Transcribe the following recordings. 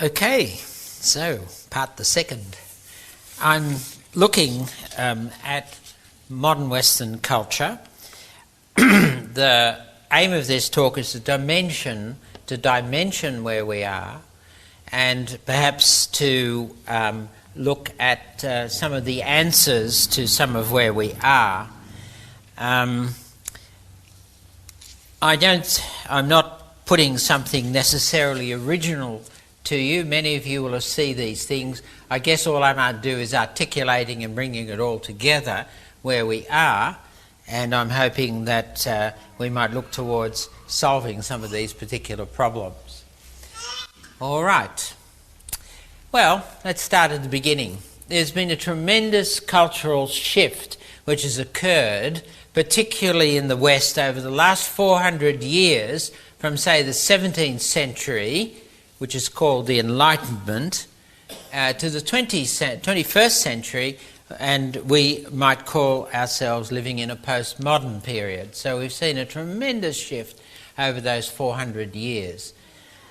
Okay, so part the second. I'm looking at modern Western culture. The aim of this talk is to dimension where we are, and perhaps to look at some of the answers to some of where we are. I'm not putting something necessarily original to you. Many of you will see these things. I guess all I might do is articulating and bringing it all together where we are, and I'm hoping that we might look towards solving some of these particular problems. All right. Well, let's start at the beginning. There's been a tremendous cultural shift which has occurred, particularly in the West, over the last 400 years, from, say, the 17th century, which is called the Enlightenment, to the 21st century, and we might call ourselves living in a postmodern period. So we've seen a tremendous shift over those 400 years.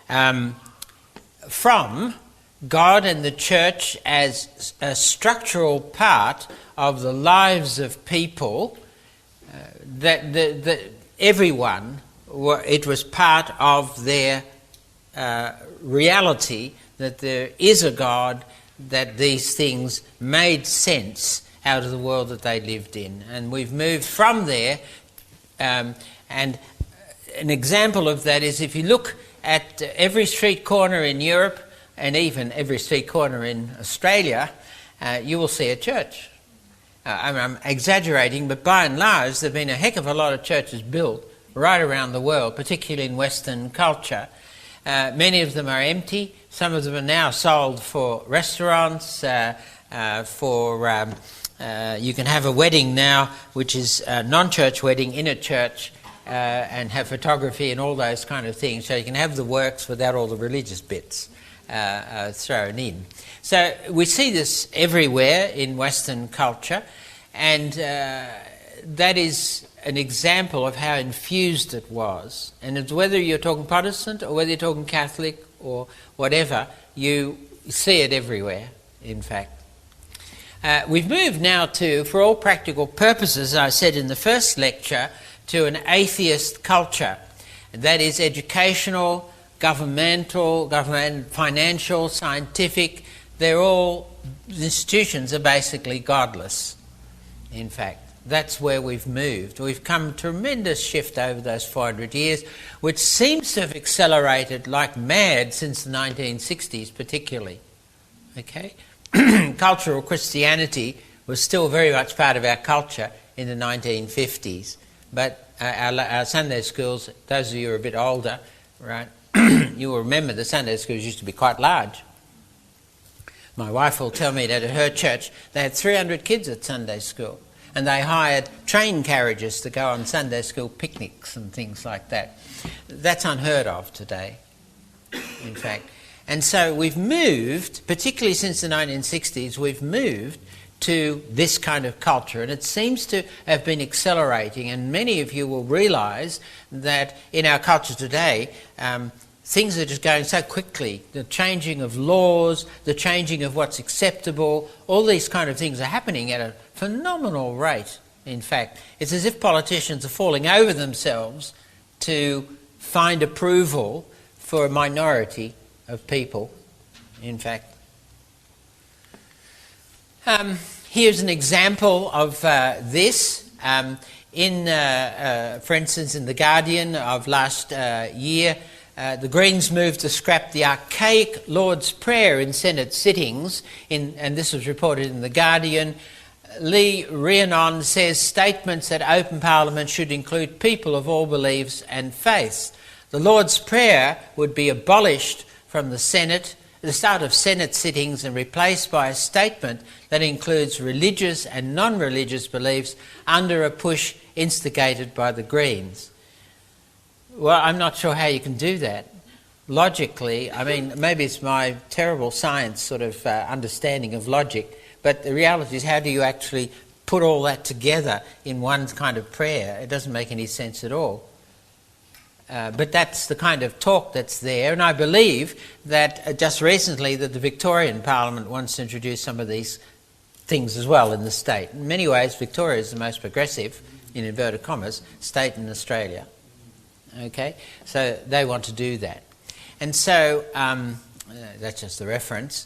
From God and the church as a structural part of the lives of people, that everyone, it was part of their reality that there is a God, that these things made sense out of the world that they lived in. And we've moved from there, and an example of that is if you look at every street corner in Europe and even every street corner in Australia, you will see a church. I'm exaggerating, but by and large there have been a heck of a lot of churches built right around the world, particularly in Western culture. Many of them are empty. Some of them are now sold for restaurants, you can have a wedding now, which is a non-church wedding in a church, and have photography and all those kind of things. So you can have the works without all the religious bits thrown in. So we see this everywhere in Western culture, and that is an example of how infused it was. And it's whether you're talking Protestant or whether you're talking Catholic or whatever, you see it everywhere, in fact. We've moved now to, for all practical purposes, I said in the first lecture, to an atheist culture. That is educational, governmental, financial, scientific. Institutions are basically godless, in fact. That's where we've moved. We've come a tremendous shift over those 400 years, which seems to have accelerated like mad since the 1960s particularly. Okay? Cultural Christianity was still very much part of our culture in the 1950s. But our Sunday schools, those of you who are a bit older, right, you will remember the Sunday schools used to be quite large. My wife will tell me that at her church they had 300 kids at Sunday school. And they hired train carriages to go on Sunday school picnics and things like that. That's unheard of today, in fact. And so we've moved, particularly since the 1960s, we've moved to this kind of culture. And it seems to have been accelerating. And many of you will realise that in our culture today, things are just going so quickly. The changing of laws, the changing of what's acceptable, all these kind of things are happening at a phenomenal rate, in fact. It's as if politicians are falling over themselves to find approval for a minority of people, in fact. Here's an example of this. For instance, in The Guardian of last year, the Greens moved to scrap the archaic Lord's Prayer in Senate sittings, and this was reported in The Guardian. Lee Rhiannon says statements at open parliament should include people of all beliefs and faiths. The Lord's Prayer would be abolished from the Senate, the start of Senate sittings, and replaced by a statement that includes religious and non-religious beliefs under a push instigated by the Greens. Well, I'm not sure how you can do that. Logically, I mean, maybe it's my terrible science sort of understanding of logic, but the reality is, how do you actually put all that together in one kind of prayer? It doesn't make any sense at all. But that's the kind of talk that's there, and I believe that just recently that the Victorian Parliament wants to introduce some of these things as well in the state. In many ways, Victoria is the most progressive, in inverted commas, state in Australia. Okay, so they want to do that. And so, that's just the reference.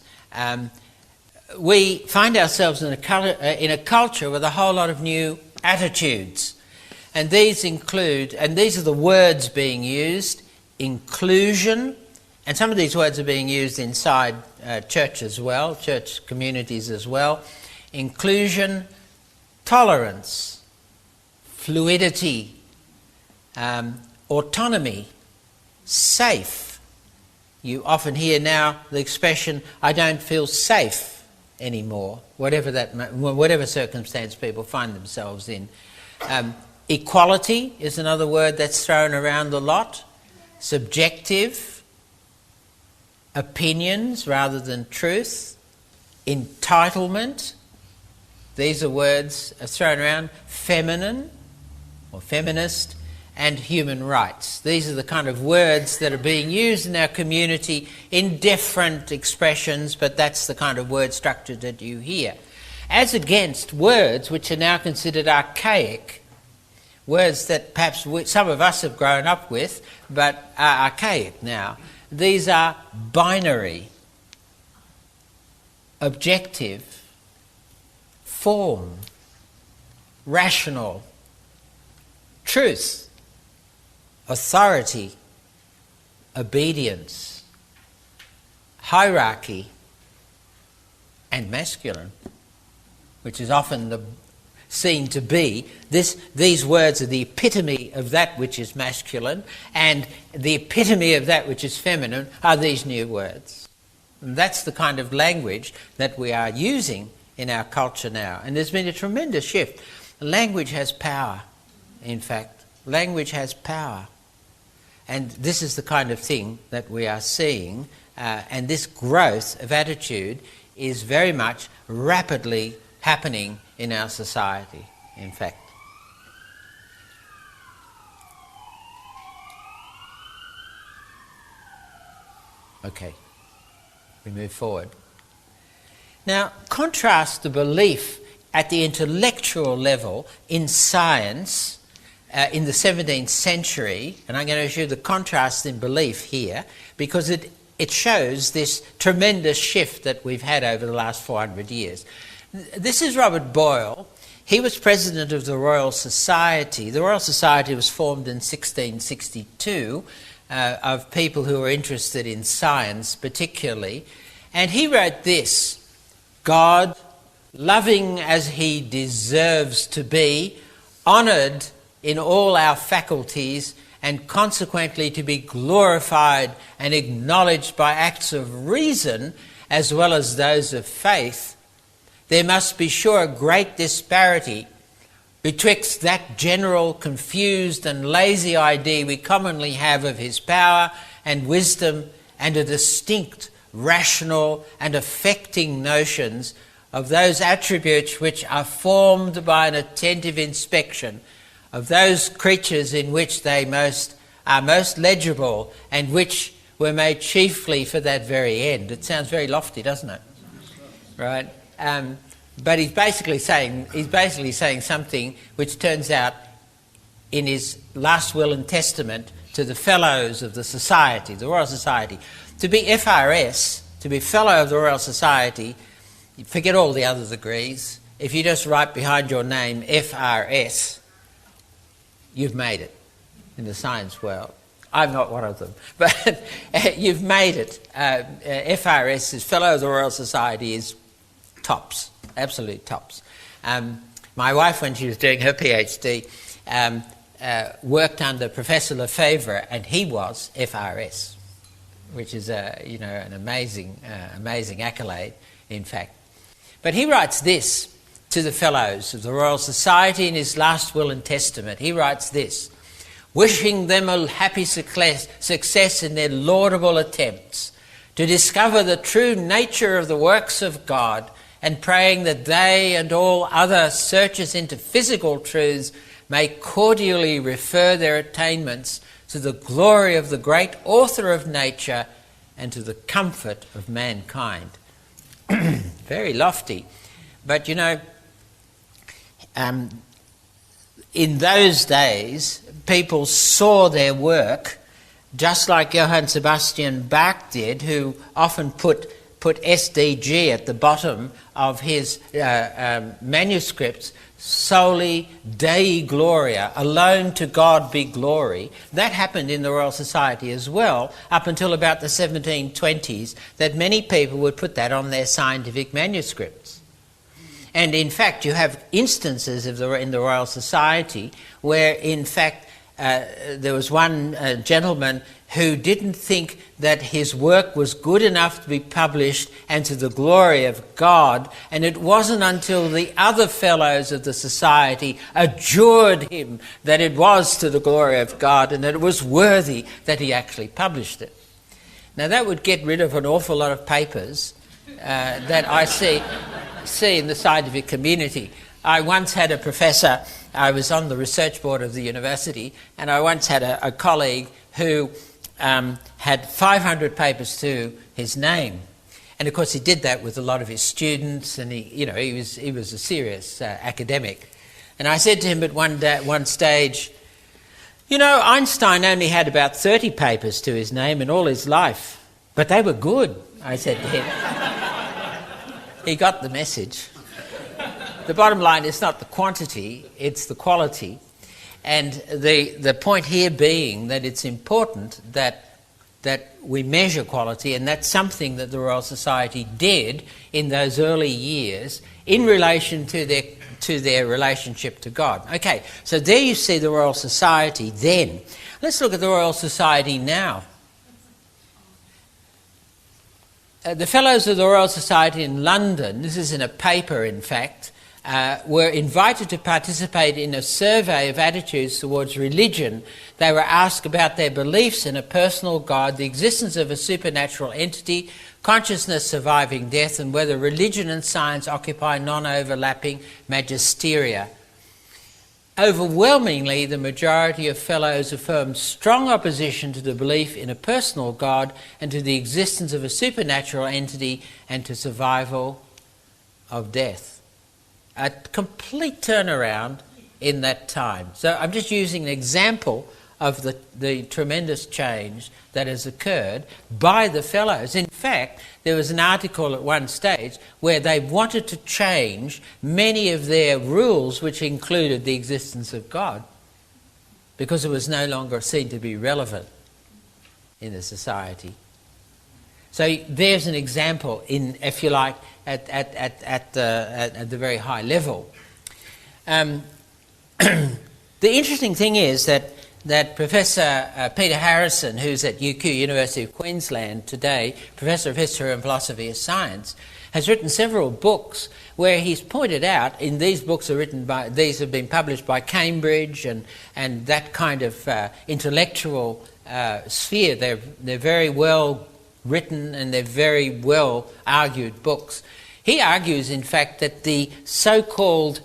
We find ourselves in a culture with a whole lot of new attitudes. And these include, and these are the words being used, inclusion, and some of these words are being used inside church as well, church communities as well. Inclusion, tolerance, fluidity, autonomy, safe. You often hear now the expression, I don't feel safe anymore, whatever circumstance people find themselves in. Equality is another word that's thrown around a lot. Subjective, opinions rather than truth. Entitlement, these are words thrown around. Feminine or feminist, and human rights. These are the kind of words that are being used in our community in different expressions, but that's the kind of word structure that you hear. As against words which are now considered archaic, words that perhaps some of us have grown up with, but are archaic now. These are binary, objective, form, rational, truth, authority, obedience, hierarchy, and masculine, which is often seen to be, these words are the epitome of that which is masculine, and the epitome of that which is feminine are these new words. And that's the kind of language that we are using in our culture now. And there's been a tremendous shift. Language has power, in fact. Language has power. And this is the kind of thing that we are seeing, and this growth of attitude is very much rapidly happening in our society, in fact. Okay, we move forward. Now, contrast the belief at the intellectual level in science in the 17th century, and I'm going to show the contrast in belief here, because it shows this tremendous shift that we've had over the last 400 years. This is Robert Boyle. He was president of the Royal Society. The Royal Society was formed in 1662 of people who were interested in science particularly. And he wrote this: God, loving as he deserves to be, honoured in all our faculties, and consequently to be glorified and acknowledged by acts of reason as well as those of faith, there must be sure a great disparity betwixt that general, confused and lazy idea we commonly have of his power and wisdom, and a distinct, rational and affecting notions of those attributes which are formed by an attentive inspection of those creatures in which they are most legible, and which were made chiefly for that very end. It sounds very lofty, doesn't it? Right? But he's basically saying something which turns out in his last will and testament to the fellows of the society, the Royal Society. To be FRS, to be fellow of the Royal Society, forget all the other degrees. If you just write behind your name FRS, you've made it in the science world. I'm not one of them, but you've made it. FRS, is Fellow of the Royal Society, is tops, absolute tops. My wife, when she was doing her PhD, worked under Professor Lefebvre, and he was FRS, which is an amazing accolade, in fact. But he writes this to the Fellows of the Royal Society in his last will and testament. He writes this: wishing them a happy success in their laudable attempts to discover the true nature of the works of God, and praying that they and all other searchers into physical truths may cordially refer their attainments to the glory of the great author of nature and to the comfort of mankind. Very lofty. But you know, in those days, people saw their work just like Johann Sebastian Bach did, who often put SDG at the bottom of his manuscripts, Soli Dei Gloria, alone to God be glory. That happened in the Royal Society as well, up until about the 1720s, that many people would put that on their scientific manuscripts. And in fact, you have instances in the Royal Society where, in fact, there was one gentleman who didn't think that his work was good enough to be published and to the glory of God, and it wasn't until the other fellows of the society adjured him that it was to the glory of God and that it was worthy that he actually published it. Now that would get rid of an awful lot of papers that I see in the scientific community. I once had a professor, I was on the research board of the university, and I once had a colleague who had 500 papers to his name. And of course he did that with a lot of his students, and he was a serious academic. And I said to him at one stage, you know, Einstein only had about 30 papers to his name in all his life, but they were good, I said to him. He got the message. The bottom line is not the quantity, it's the quality. And the point here being that it's important that we measure quality, and that's something that the Royal Society did in those early years in relation to their relationship to God. Okay, so there you see the Royal Society then. Let's look at the Royal Society now. The Fellows of the Royal Society in London, this is in a paper in fact, were invited to participate in a survey of attitudes towards religion. They were asked about their beliefs in a personal God, the existence of a supernatural entity, consciousness surviving death, and whether religion and science occupy non-overlapping magisteria. Overwhelmingly, the majority of fellows affirmed strong opposition to the belief in a personal God and to the existence of a supernatural entity and to survival of death. A complete turnaround in that time. So I'm just using an example of the tremendous change that has occurred by the fellows. In fact, there was an article at one stage where they wanted to change many of their rules which included the existence of God because it was no longer seen to be relevant in the society. So there's an example in, if you like, at the very high level. The interesting thing is that Professor Peter Harrison, who's at UQ, University of Queensland today, Professor of History and Philosophy of Science, has written several books where he's pointed out, in these books these have been published by Cambridge and that kind of intellectual sphere. They're very well written and they're very well argued books. He argues, in fact, that the so-called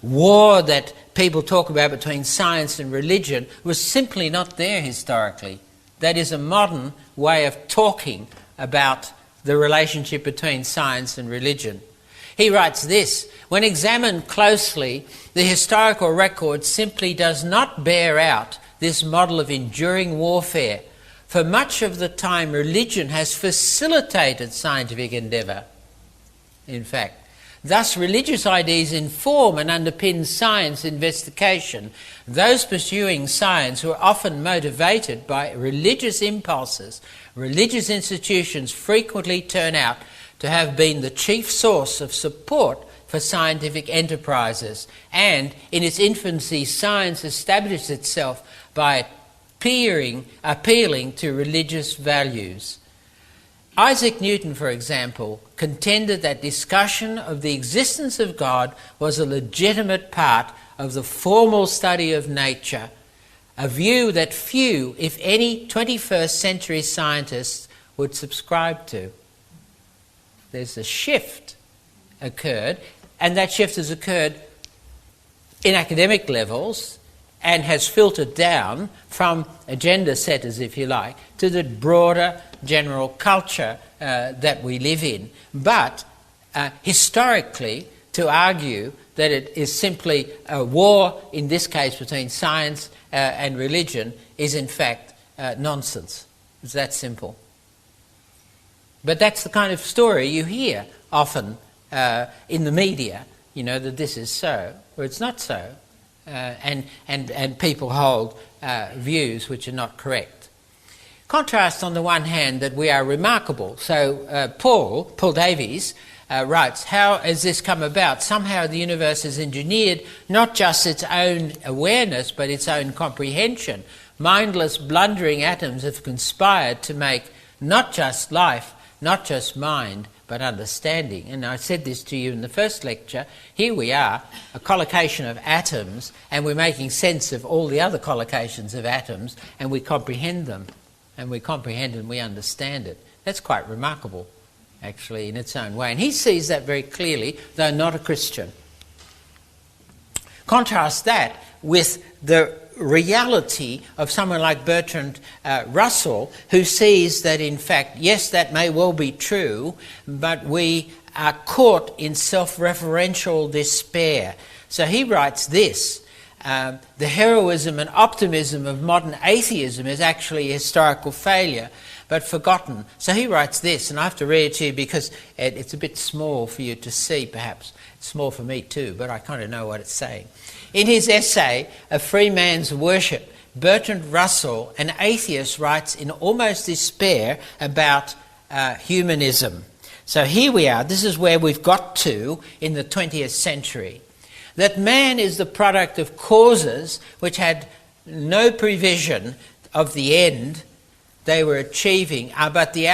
war that people talk about between science and religion was simply not there historically. That is a modern way of talking about the relationship between science and religion. He writes this: when examined closely, the historical record simply does not bear out this model of enduring warfare. For much of the time, religion has facilitated scientific endeavour. In fact, thus religious ideas inform and underpin science investigation. Those pursuing science who are often motivated by religious impulses, religious institutions frequently turn out to have been the chief source of support for scientific enterprises. And in its infancy, science established itself by appealing to religious values. Isaac Newton, for example, contended that discussion of the existence of God was a legitimate part of the formal study of nature, a view that few, if any, 21st century scientists would subscribe to. There's a shift occurred, and that shift has occurred in academic levels, and has filtered down from agenda setters, if you like, to the broader general culture that we live in. But historically, to argue that it is simply a war, in this case between science and religion, is in fact nonsense. It's that simple. But that's the kind of story you hear often in the media, that this is so, or it's not so. And people hold views which are not correct. Contrast on the one hand that we are remarkable. So Paul Davies writes, how has this come about? Somehow the universe has engineered not just its own awareness but its own comprehension. Mindless blundering atoms have conspired to make not just life, not just mind, but understanding. And I said this to you in the first lecture. Here we are, a collocation of atoms, and we're making sense of all the other collocations of atoms, and we comprehend them. And we comprehend and we understand it. That's quite remarkable, actually, in its own way. And he sees that very clearly, though not a Christian. Contrast that with the reality of someone like Bertrand Russell, who sees that, in fact, yes, that may well be true, but we are caught in self-referential despair. So he writes this, the heroism and optimism of modern atheism is actually a historical failure, but forgotten. So he writes this, and I have to read it to you because it's a bit small for you to see, perhaps. It's small for me too, but I kind of know what it's saying. In his essay, A Free Man's Worship, Bertrand Russell, an atheist, writes in almost despair about humanism. So here we are, this is where we've got to in the 20th century. That man is the product of causes which had no prevision of the end they were achieving, are but the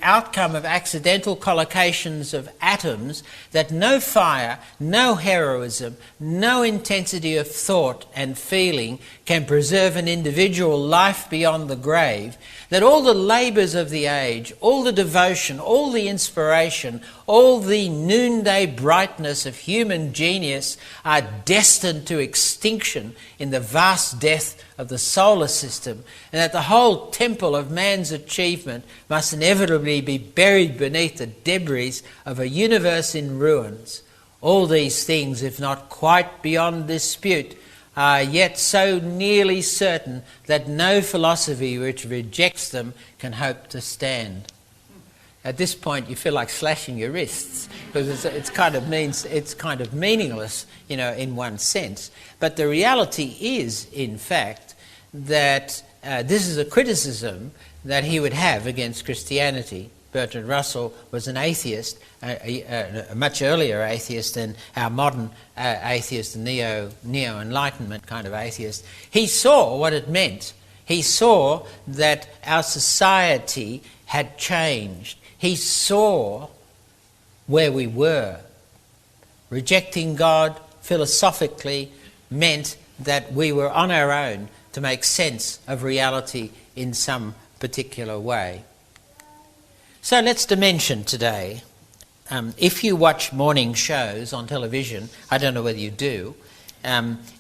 outcome of accidental collocations of atoms, that no fire, no heroism, no intensity of thought and feeling can preserve an individual life beyond the grave, that all the labours of the age, all the devotion, all the inspiration, all the noonday brightness of human genius are destined to extinction in the vast death of the solar system, and that the whole temple of man's achievement must inevitably be buried beneath the debris of a universe in ruins. All these things, if not quite beyond dispute, are yet so nearly certain that no philosophy which rejects them can hope to stand. At this point, you feel like slashing your wrists because it's kind of meaningless, in one sense. But the reality is, in fact, that this is a criticism that he would have against Christianity. Bertrand Russell was an atheist, a much earlier atheist than our modern atheist, neo-enlightenment kind of atheist. He saw what it meant. He saw that our society had changed. He saw where we were. Rejecting God philosophically meant that we were on our own to make sense of reality in some particular way. So let's dimension today. If you watch morning shows on television, I don't know whether you do,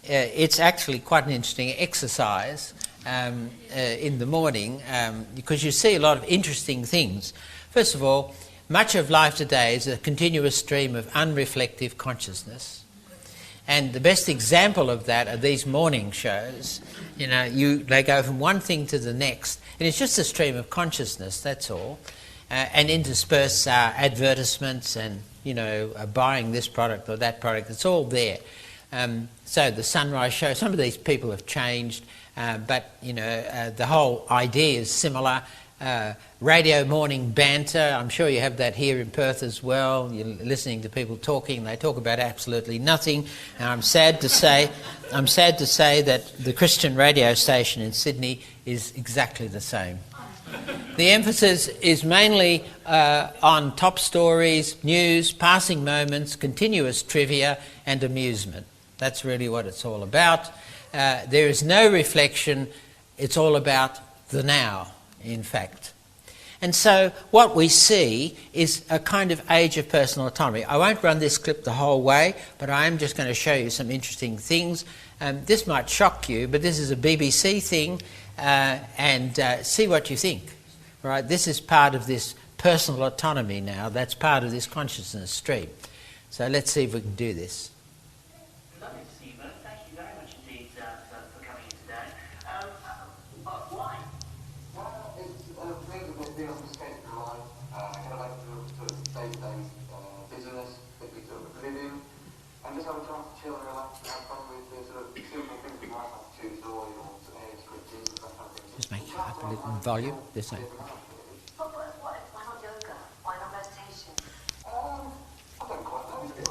it's actually quite an interesting exercise in the morning because you see a lot of interesting things. First of all, much of life today is a continuous stream of unreflective consciousness. And the best example of that are these morning shows. They go from one thing to the next, and it's just a stream of consciousness, that's all. And interspersed are advertisements and, buying this product or that product. It's all there. So the sunrise show, some of these people have changed, but, the whole idea is similar. Radio morning banter, I'm sure you have that here in Perth as well. You're listening to people talking, they talk about absolutely nothing. And I'm sad to say that the Christian radio station in Sydney is exactly the same. The emphasis is mainly on top stories, news, passing moments, continuous trivia and amusement. That's really what it's all about. There is no reflection. It's all about the now, in fact. And so what we see is a kind of age of personal autonomy. I won't run this clip the whole way, but I am just going to show you some interesting things. This might shock you, but this is a BBC thing, and see what you think. Right? This is part of this personal autonomy now. That's part of this consciousness stream. So let's see if we can do this. Lovely to see you both. Thank you very much indeed for coming in today. Why? Well, it's things that we on the skate through life, kind of like sort of day-to-day business that we sort of live in, and just have a chance to chill and relax and have fun with the sort of simple things we might have to choose oil or some hair scripting, that kind of thing. Just make it up a little in volume. This way. Why not yoga? Why not meditation? I don't quite know, to be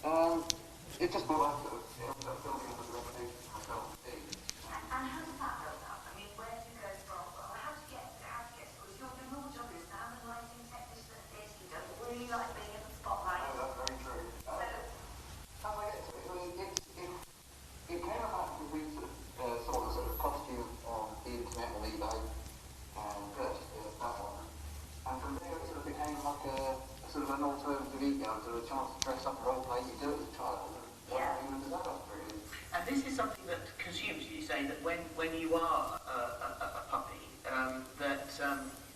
honest. It's just more like sort of building up a reputation for myself. And how does that build up? I mean, where do you go from? Well, how to get schools? Your normal job is sound and lighting technician at this. You don't really like being in the spotlight. No, that's very true. How I get to it? I mean, it came about because we saw the sort of costume on the internet on eBay and purchased that one. And from there it sort of became like a sort of an alternative ego, sort of a chance to dress up a role play you do as a child. Yeah. And develop, really. And this is something that consumes you. You say that when you are a puppy,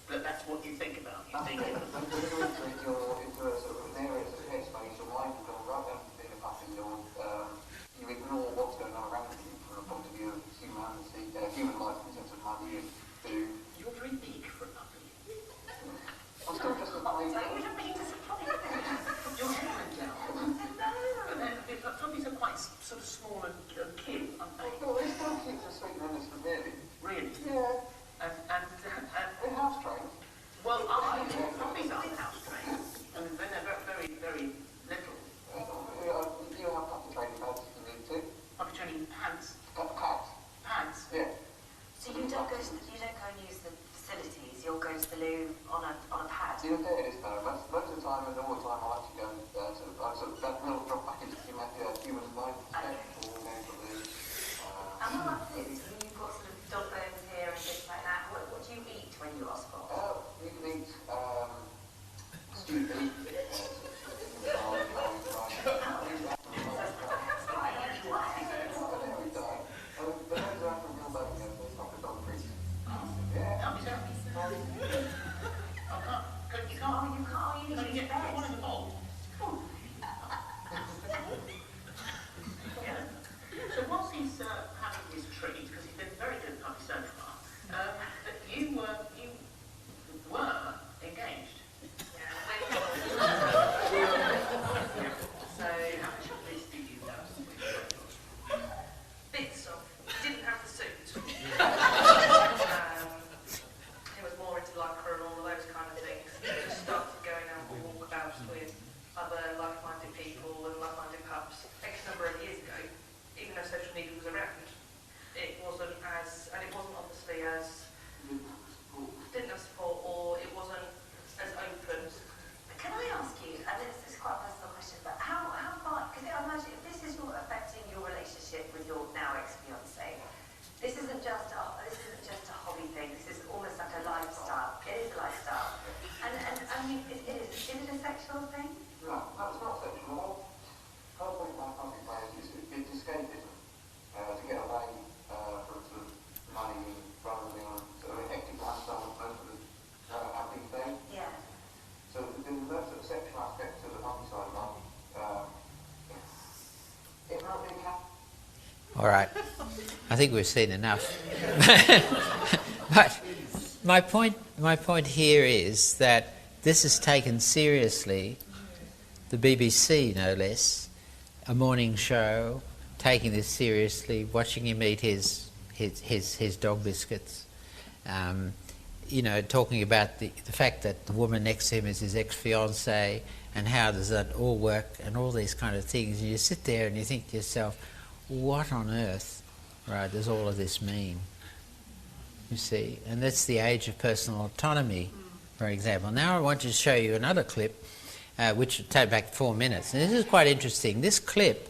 that's what you think about. You think When you're into a sort of an area, sort of headspace, your mind will go right down to being a puppy. You ignore what's going on around you from a point of view of humanity, human life in terms of how you do. you're very big for a puppy. I'm still just a puppy. You don't mean disappointed. Your head went down. And then puppies are quite sort of small and cute, aren't they? Well, they still keep the sweet and innocent, really. Really. Yeah. And They're house trained. well, puppies aren't house trained. I mean, they're very, very little. You have puppy training pads if you need to. Puppy training pads. Pads. Pads. Yeah. So you don't go and use the facilities. You'll go to the loo on a pad. See, the thing is, though, most of the time and all the time I'll actually go that will drop back into human life. And what about food? I mean, you've got sort of dog bones here and things like that. What do you eat when you're off spot? You can eat stewed beef. So whilst he's having his treat, because he's been very good puppy so far, that you were engaged. So how much of this did you know? Bits of. He didn't have the suit. He was more into lycra and all of those kind of things. He just started going out on walkabouts with other like-minded people and like-minded pups. X number of years ago, even though social media was around, it wasn't obviously as, didn't have support, or it wasn't as open. Can I ask you, and it's quite a personal question, but how far, because I imagine if this is affecting your relationship with your now ex-fiancé, this isn't just a hobby thing, this is almost like a lifestyle. It is a lifestyle. And I mean, is it a sexual thing? No, it's not sexual. The whole point about puppy players is it's escapism. To get away from sort of money rather than sort of a hectic lifestyle that most of us have these days. Yeah. So there's no sort of sexual aspect to the puppy side of life. It might be a cat. All right. I think we've seen enough. But my point here is that this is taken seriously. The BBC, no less, a morning show, taking this seriously, watching him eat his dog biscuits, talking about the fact that the woman next to him is his ex-fiancée, and how does that all work, and all these kind of things. And you sit there and you think to yourself, what on earth, right, does all of this mean? You see, and that's the age of personal autonomy, for example. Now I want to show you another clip, which will take back 4 minutes. And this is quite interesting. This clip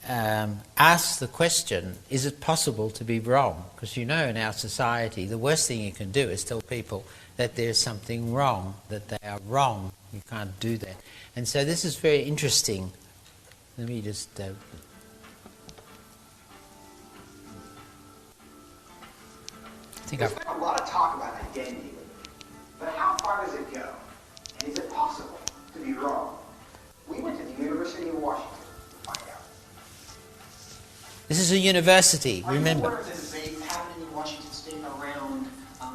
ask the question, is it possible to be wrong? Because in our society, the worst thing you can do is tell people that there's something wrong, that they are wrong. You can't do that. And so this is very interesting. Let me just... There's been a lot of talk about identity, but how far does it go? And is it possible to be wrong? We went to the University of Washington to find out. This is a university, remember. Are there debates happening in Washington State around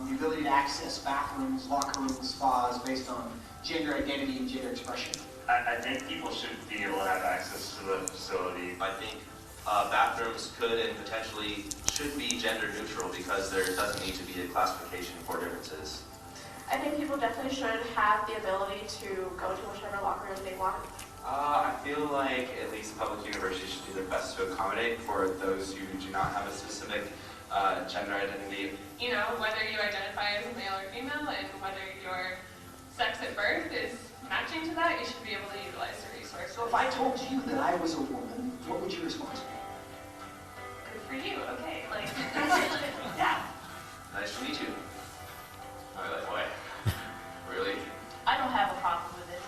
the ability to access bathrooms, locker rooms, spas based on gender identity and gender expression? I think people should be able to have access to the facility. I think bathrooms could and potentially should be gender neutral because there doesn't need to be a classification for differences. I think people definitely should have the ability to go to whichever locker room they want. I feel like at least public universities should do their best to accommodate for those who do not have a specific gender identity. Whether you identify as a male or female and whether your sex at birth is matching to that, you should be able to utilize the resource. So if I told you that I was a woman, what would your response be? Good for you, okay, yeah. Nice to meet you. I'd be like, what? Really? I don't have a problem with it.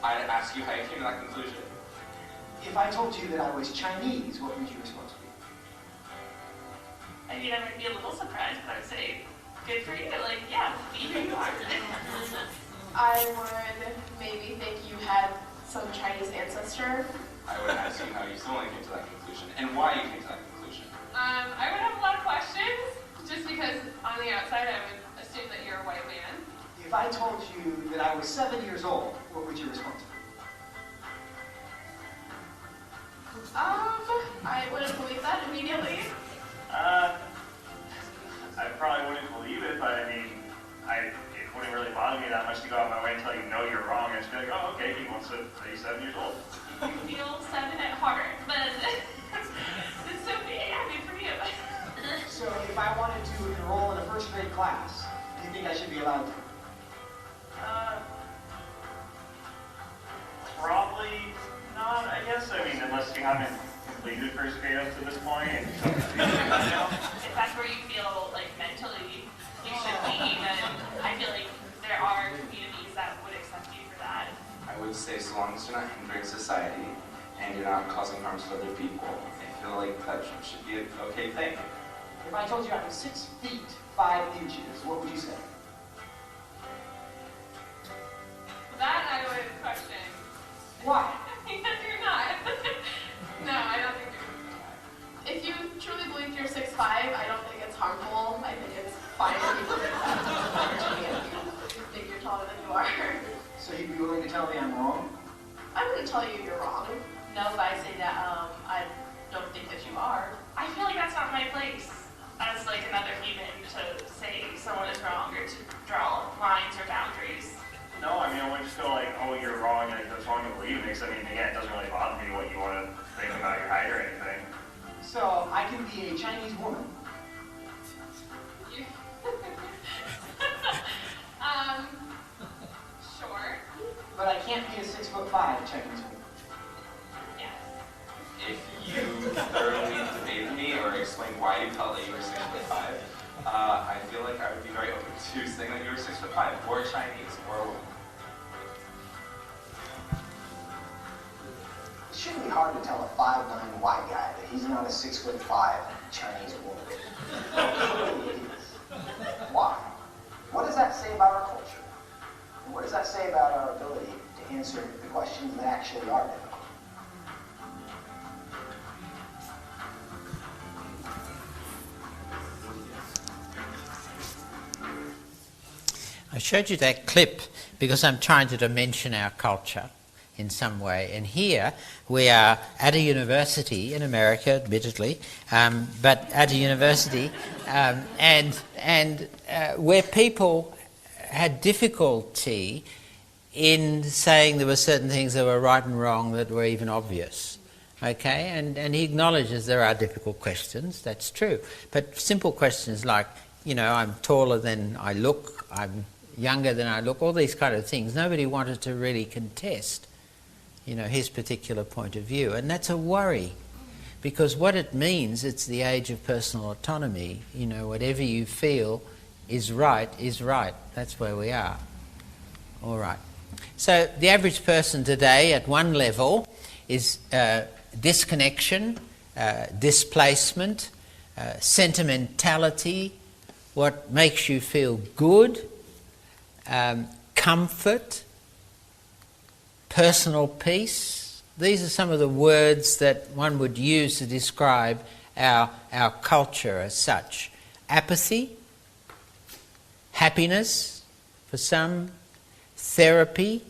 I'd ask you how you came to that conclusion. If I told you that I was Chinese, what would your response be? I might be a little surprised, but I'd say, good for you, yeah, be who you are. I would maybe think you had some Chinese ancestor. I would ask you how you still came to that conclusion and why you came to that conclusion. I would have a lot of questions, just because on the outside I would assume that you're a white man. If I told you that I was 7 years old, what would your response be? I wouldn't believe that immediately. I probably wouldn't believe it, but it wouldn't really bother me that much to go out of my way and tell you, no, you're wrong. I'd just be like, oh, okay, he wants to be 7 years old. You feel 7 at heart, but it's so big, good for you. So if I wanted to enroll in a first grade class, do you think I should be allowed to? Probably not, I guess. Unless you haven't completed first grade up to this point. If that's where you feel mentally you should be, then I feel like there are communities that would accept you for that. I would say so long as you're not hindering society and you're not causing harm to other people, I feel like that should be an okay thing. If I told you I was 6 feet 5 inches, what would you say? That I would question. Why? Because you're not. No, I don't think you're. If you truly believe you're 6'5", I don't think it's harmful. I think it's fine if people think that. If you think you're taller than you are. So you'd be willing to tell me I'm wrong? I wouldn't tell you you're wrong. No, but I say that I don't think that you are. I feel like that's not my place as another human to say someone is wrong or to draw lines or boundaries. No, I wouldn't just go oh, you're wrong, that's wrong to believe. Because, again, it doesn't really bother me what you want to think about your height or anything. So I can be a Chinese woman. Sure. But I can't be a 6'5" Chinese woman. Yes. If you thoroughly debated me or explained why you felt that you were 6'5", I feel like I would be very open to saying that you were 6'5", or Chinese, or a woman. It shouldn't be hard to tell a 5'9" white guy that he's not a 6'5" Chinese woman. It really is. Why? What does that say about our culture? And what does that say about our ability to answer the questions that actually are difficult? I showed you that clip because I'm trying to dimension our culture in some way. And here we are at a university in America, admittedly, but at a university, and where people had difficulty in saying there were certain things that were right and wrong that were even obvious. Okay, and he acknowledges there are difficult questions, that's true. But simple questions like, I'm taller than I look, I'm younger than I look, all these kind of things, nobody wanted to really contest, his particular point of view. And that's a worry, because what it means, it's the age of personal autonomy. You know, whatever you feel is right is right. That's where we are. All right. So the average person today at one level is disconnection, displacement, sentimentality, what makes you feel good, comfort, personal peace. These are some of the words that one would use to describe our culture as such. Apathy, happiness for some, therapy,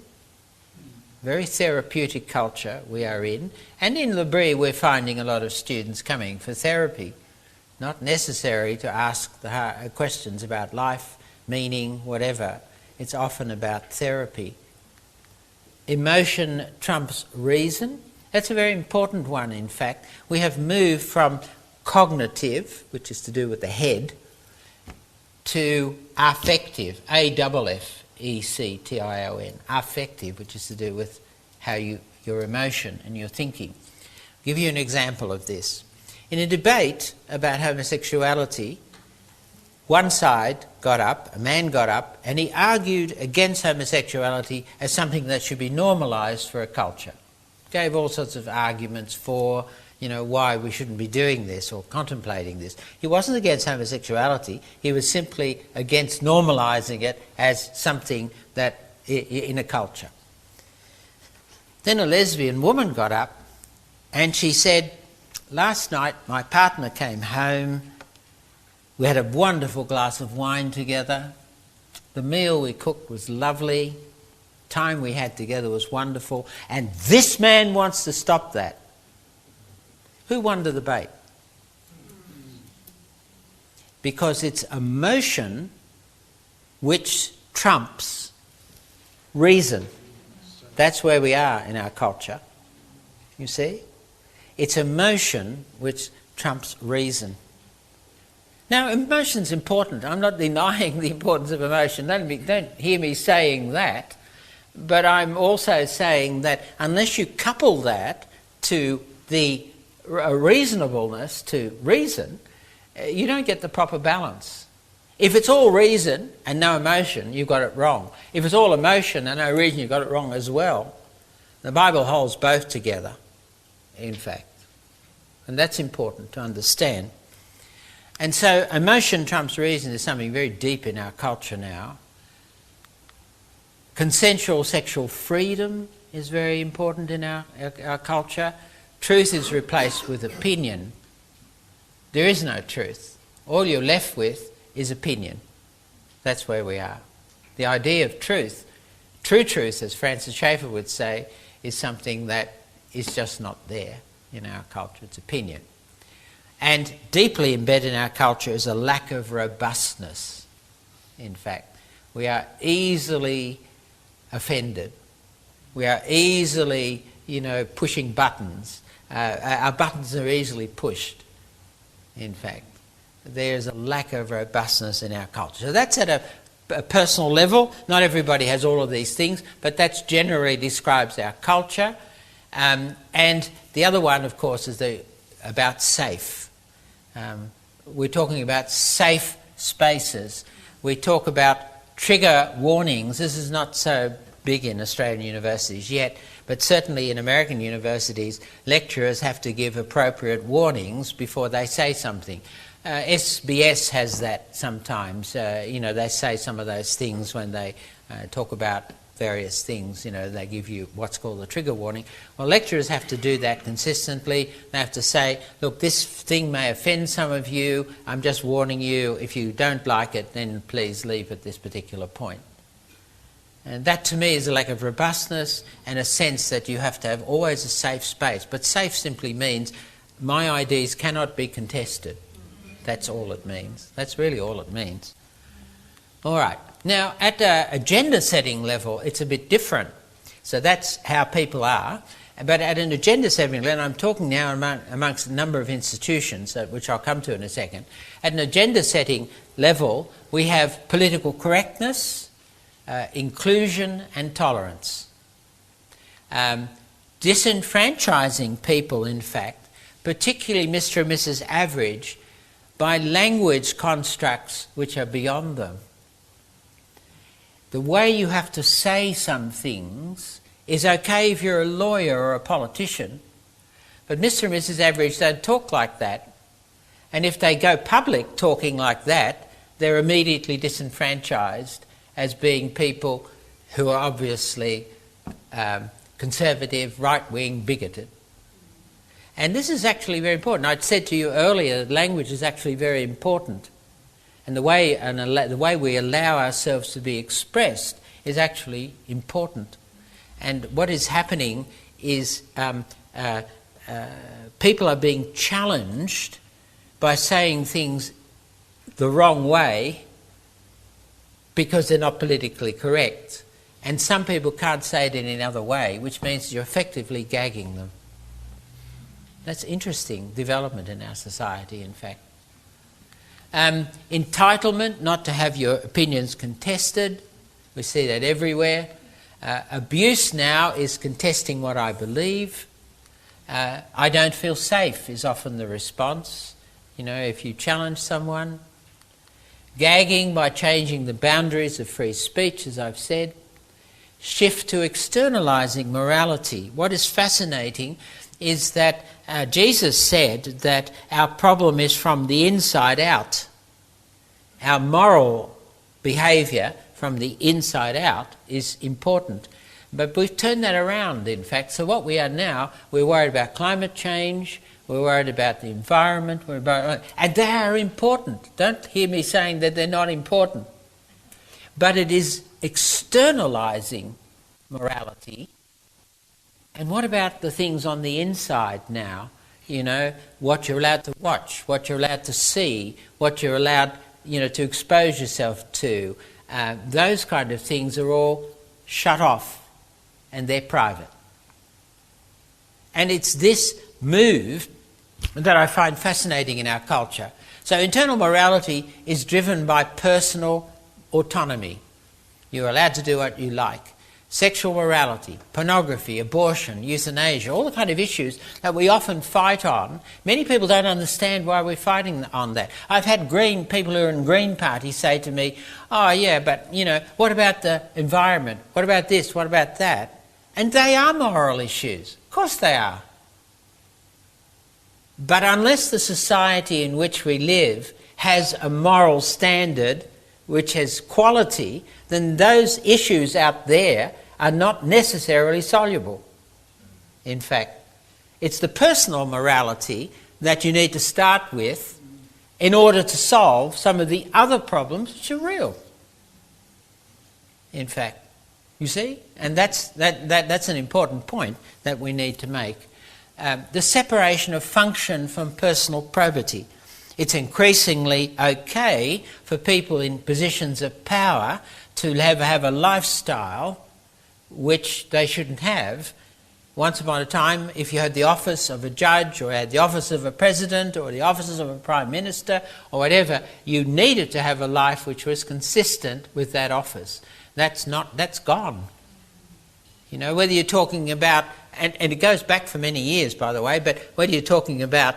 very therapeutic culture we are in. And in L'Abri we're finding a lot of students coming for therapy. Not necessary to ask the questions about life, meaning, whatever. It's often about therapy. Emotion trumps reason. That's a very important one, in fact. We have moved from cognitive, which is to do with the head, to affective, A-F-F-E-C-T-I-O-N, affective, which is to do with how your emotion and your thinking. I'll give you an example of this. In a debate about homosexuality, one side got up, a man got up, and he argued against homosexuality as something that should be normalised for a culture. Gave all sorts of arguments for, why we shouldn't be doing this or contemplating this. He wasn't against homosexuality, he was simply against normalising it as something that in a culture. Then a lesbian woman got up and she said, "Last night my partner came home, we had a wonderful glass of wine together, the meal we cooked was lovely, time we had together was wonderful, and this man wants to stop that." Who won the debate? Because it's emotion which trumps reason. That's where we are in our culture, you see? It's emotion which trumps reason. Now, emotion's important. I'm not denying the importance of emotion. Don't hear me saying that. But I'm also saying that unless you couple that to the reasonableness to reason, you don't get the proper balance. If it's all reason and no emotion, you've got it wrong. If it's all emotion and no reason, you've got it wrong as well. The Bible holds both together, in fact. And that's important to understand. And so emotion trumps reason is something very deep in our culture now. Consensual sexual freedom is very important in our culture. Truth is replaced with opinion. There is no truth. All you're left with is opinion. That's where we are. The idea of truth, true truth, as Francis Schaeffer would say, is something that is just not there in our culture. It's opinion. And deeply embedded in our culture is a lack of robustness, in fact. We are easily offended. We are easily, pushing buttons. Our buttons are easily pushed, in fact. There's a lack of robustness in our culture. So that's at a personal level. Not everybody has all of these things, but that generally describes our culture. And the other one, of course, is about safe. We're talking about safe spaces. We talk about trigger warnings. This is not so big in Australian universities yet, but certainly in American universities, lecturers have to give appropriate warnings before they say something. SBS has that sometimes. They say some of those things when they talk about various things. They give you what's called a trigger warning. Well, lecturers have to do that consistently. They have to say, look, this thing may offend some of you. I'm just warning you. If you don't like it, then please leave at this particular point. And that to me is a lack of robustness and a sense that you have to have always a safe space. But safe simply means my ideas cannot be contested. That's all it means. That's really all it means. All right. Now, at a gender setting level, it's a bit different. So that's how people are. But at an agenda setting level, and I'm talking now amongst a number of institutions, which I'll come to in a second. At an agenda setting level, we have political correctness, inclusion and tolerance. Disenfranchising people, in fact, particularly Mr. and Mrs. Average, by language constructs which are beyond them. The way you have to say some things is okay if you're a lawyer or a politician, but Mr. and Mrs. Average don't talk like that. And if they go public talking like that, they're immediately disenfranchised as being people who are obviously conservative, right-wing, bigoted. And this is actually very important. I'd said to you earlier that language is actually very important. And the way we allow ourselves to be expressed is actually important. And what is happening is people are being challenged by saying things the wrong way because they're not politically correct. And some people can't say it in another way, which means you're effectively gagging them. That's interesting development in our society, in fact. Entitlement, not to have your opinions contested. We see that everywhere. Abuse now is contesting what I believe. I don't feel safe is often the response, if you challenge someone. Gagging by changing the boundaries of free speech, as I've said. Shift to externalizing morality. What is fascinating is that Jesus said that our problem is from the inside out. Our moral behaviour from the inside out is important. But we've turned that around, in fact. So what we are now, we're worried about climate change, we're worried about the environment, and they are important. Don't hear me saying that they're not important. But it is externalizing morality. And what about the things on the inside now? What you're allowed to watch, what you're allowed to see, what you're allowed, to expose yourself to. Those kind of things are all shut off and they're private. And it's this move that I find fascinating in our culture. So internal morality is driven by personal autonomy. You're allowed to do what you like. Sexual morality, pornography, abortion, euthanasia, all the kind of issues that we often fight on. Many people don't understand why we're fighting on that. I've had people who are in Green Party say to me, oh yeah, but what about the environment? What about this? What about that? And they are moral issues. Of course they are. But unless the society in which we live has a moral standard which has quality, then those issues out there are not necessarily soluble. In fact, it's the personal morality that you need to start with in order to solve some of the other problems which are real. In fact, you see? And that's an important point that we need to make. The separation of function from personal probity. It's increasingly okay for people in positions of power to have a lifestyle which they shouldn't have. Once upon a time, if you had the office of a judge or had the office of a president or the offices of a prime minister or whatever, you needed to have a life which was consistent with that office. That's gone. Whether you're talking about, and it goes back for many years, by the way, but whether you're talking about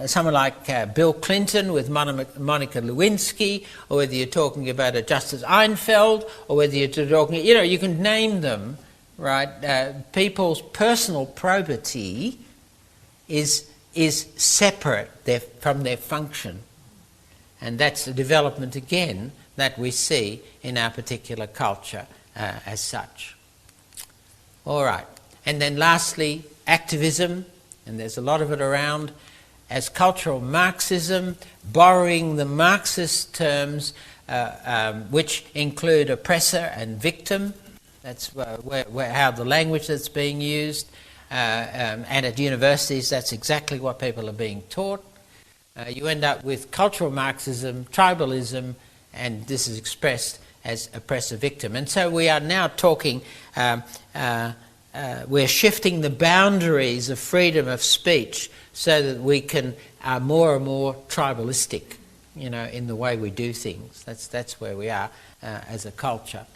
someone like Bill Clinton with Monica Lewinsky, or whether you're talking about a Justice Einfeld, or whether you're talking, you can name them, right? People's personal probity is separate from their function. And that's a development, again, that we see in our particular culture as such. All right. And then lastly, activism. And there's a lot of it around, as cultural Marxism, borrowing the Marxist terms which include oppressor and victim. That's how the language that's being used. And at universities, that's exactly what people are being taught. You end up with cultural Marxism, tribalism, and this is expressed as oppressor-victim. And so we are now talking... we're shifting the boundaries of freedom of speech so that we are more and more tribalistic, in the way we do things. That's where we are as a culture.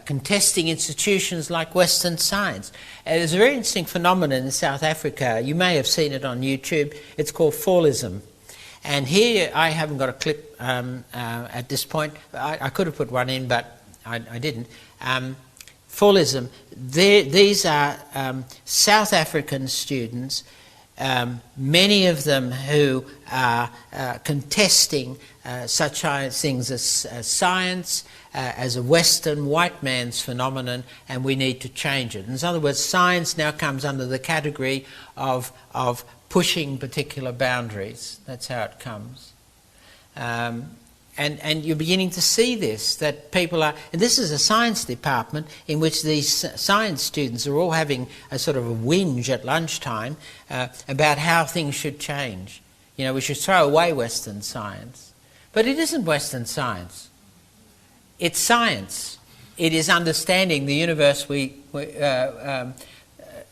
contesting institutions like Western science. There's a very interesting phenomenon in South Africa. You may have seen it on YouTube. It's called fallism. And here, I haven't got a clip at this point. I could have put one in, but I didn't. Fallism, these are South African students, many of them who are contesting such things as science, as a Western white man's phenomenon, and we need to change it. In other words, science now comes under the category of pushing particular boundaries. That's how it comes. And you're beginning to see this, that people are... And this is a science department in which these science students are all having a sort of a whinge at lunchtime about how things should change. You know, we should throw away Western science. But it isn't Western science. It's science. It is understanding the universe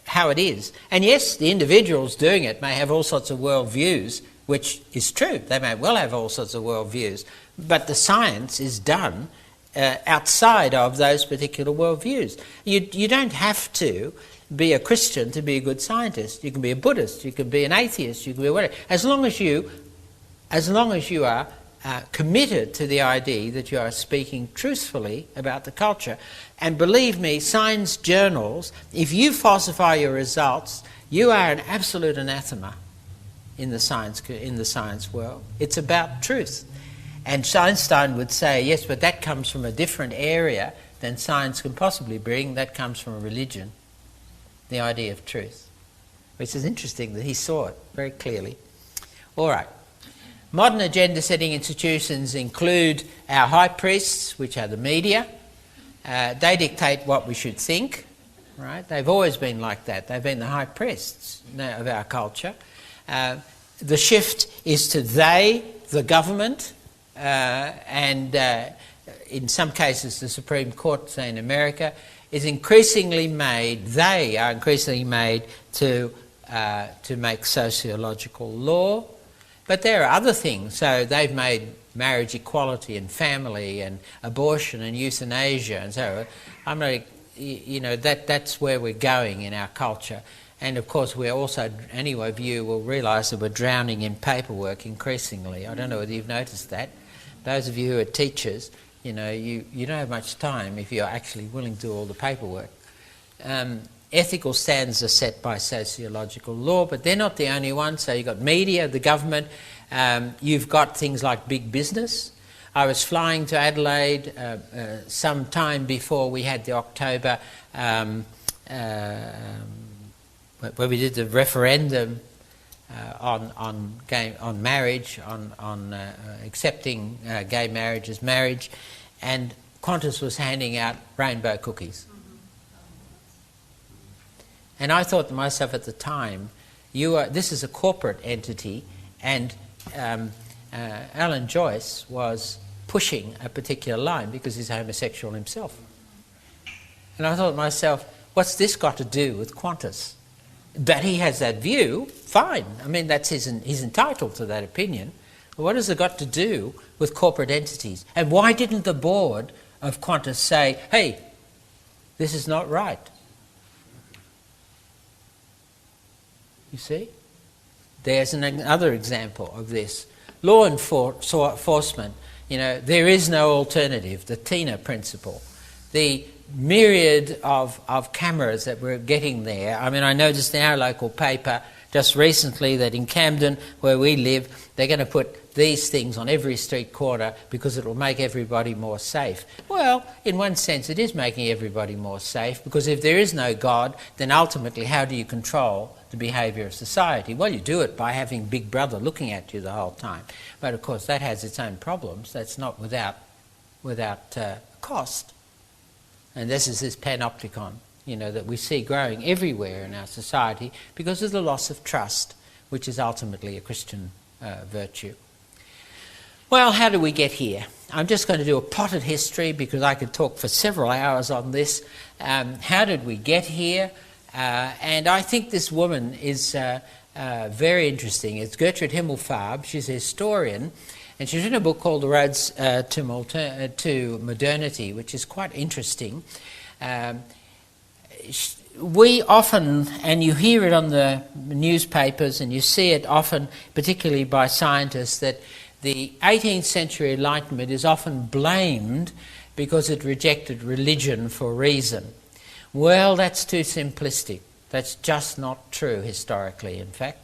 how it is. And yes, the individuals doing it may have all sorts of worldviews, which is true. They may well have all sorts of worldviews. But the science is done outside of those particular worldviews. You don't have to be a Christian to be a good scientist. You can be a Buddhist, you can be an atheist, you can be whatever. As long as you are committed to the idea that you are speaking truthfully about the culture. And believe me, science journals, if you falsify your results, you are an absolute anathema in the science world. It's about truth. And Einstein would say, yes, but that comes from a different area than science can possibly bring. That comes from religion, the idea of truth. Which is interesting that he saw it very clearly. All right. Modern agenda-setting institutions include our high priests, which are the media. They dictate what we should think, right? They've always been like that. They've been the high priests of our culture. The shift is to they, the government, and in some cases the Supreme Court, say in America, is increasingly made, they are increasingly made to make sociological law. But there are other things. So they've made marriage equality and family and abortion and euthanasia and so I'm not, you know, that's where we're going in our culture. And of course we're also, any of you will realise that we're drowning in paperwork increasingly. I don't know whether you've noticed that. Those of you who are teachers, you know, you don't have much time if you're actually willing to do all the paperwork. Ethical standards are set by sociological law, but they're not the only ones. So you've got media, the government, you've got things like big business. I was flying to Adelaide some time before we had the October, where we did the referendum on marriage, on accepting gay marriage as marriage, and Qantas was handing out rainbow cookies. And I thought to myself at the time, this is a corporate entity, and Alan Joyce was pushing a particular line because he's homosexual himself. And I thought to myself, what's this got to do with Qantas? That he has that view, fine. I mean, he's entitled to that opinion. But what has it got to do with corporate entities? And why didn't the board of Qantas say, hey, this is not right? You see? There's another example of this. Law enforcement, you know, there is no alternative, the Tina principle. The myriad of cameras that we're getting there. I mean, I noticed in our local paper just recently that in Camden, where we live, they're going to put these things on every street corner because it will make everybody more safe. Well, in one sense, it is making everybody more safe, because if there is no God, then ultimately how do you control the behaviour of society? Well, you do it by having Big Brother looking at you the whole time. But of course, that has its own problems. That's not without cost. And this is this panopticon, you know, that we see growing everywhere in our society because of the loss of trust, which is ultimately a Christian virtue. Well, how do we get here? I'm just going to do a potted history because I could talk for several hours on this. How did we get here? And I think this woman is very interesting. It's Gertrude Himmelfarb. She's a historian, And she's written a book called The Roads to Modernity, which is quite interesting. We often, and you hear it on the newspapers and you see it often, particularly by scientists, that the 18th century Enlightenment is often blamed because it rejected religion for reason. Well, that's too simplistic. That's just not true historically, in fact.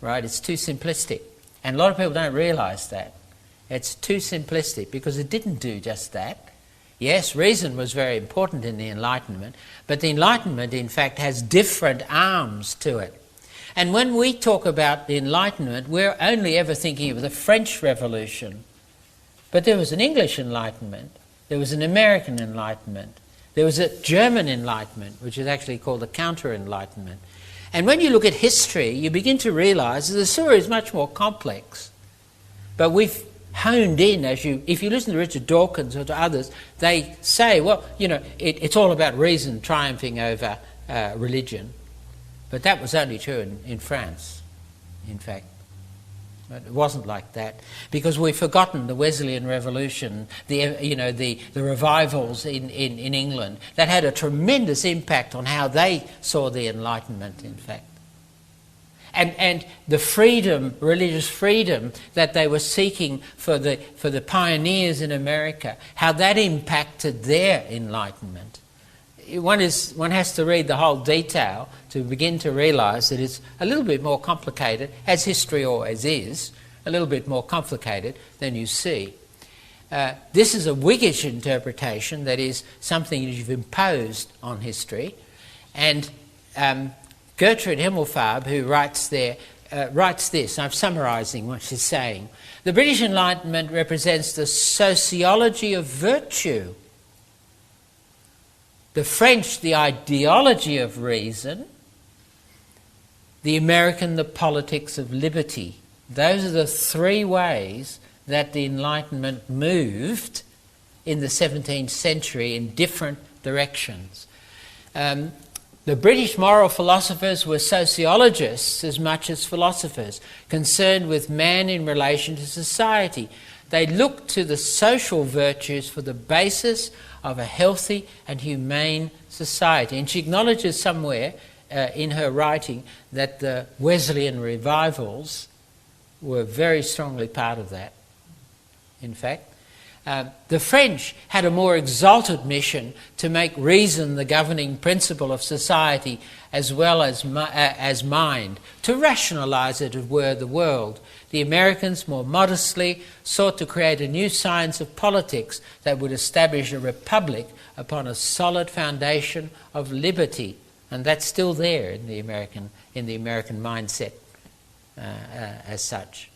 Right? It's too simplistic. And a lot of people don't realise that. It's too simplistic because it didn't do just that. Yes, reason was very important in the Enlightenment, but the Enlightenment, in fact, has different arms to it. And when we talk about the Enlightenment, we're only ever thinking of the French Revolution. But there was an English Enlightenment, there was an American Enlightenment, there was a German Enlightenment, which is actually called the Counter-Enlightenment. And when you look at history, you begin to realise that the story is much more complex. But we've honed in, if you listen to Richard Dawkins or to others, they say, well, it's all about reason triumphing over religion. But that was only true in France, in fact. But it wasn't like that, because we've forgotten the Wesleyan Revolution, the revivals in England that had a tremendous impact on how they saw the Enlightenment, in fact. And the freedom, religious freedom that they were seeking for the pioneers in America, how that impacted their enlightenment. One has to read the whole detail to begin to realise that it's a little bit more complicated, as history always is, a little bit more complicated than you see. This is a Whiggish interpretation, that is something that you've imposed on history, and Gertrude Himmelfarb, who writes this, I'm summarising what she's saying. The British Enlightenment represents the sociology of virtue. The French, the ideology of reason. The American, the politics of liberty. Those are the three ways that the Enlightenment moved in the 17th century in different directions. The British moral philosophers were sociologists as much as philosophers, concerned with man in relation to society. They looked to the social virtues for the basis of a healthy and humane society. And she acknowledges somewhere in her writing that the Wesleyan revivals were very strongly part of that, in fact. The French had a more exalted mission to make reason the governing principle of society as well as mind, to rationalise, as it were, the world. The Americans more modestly sought to create a new science of politics that would establish a republic upon a solid foundation of liberty, and that's still there in the American mindset as such.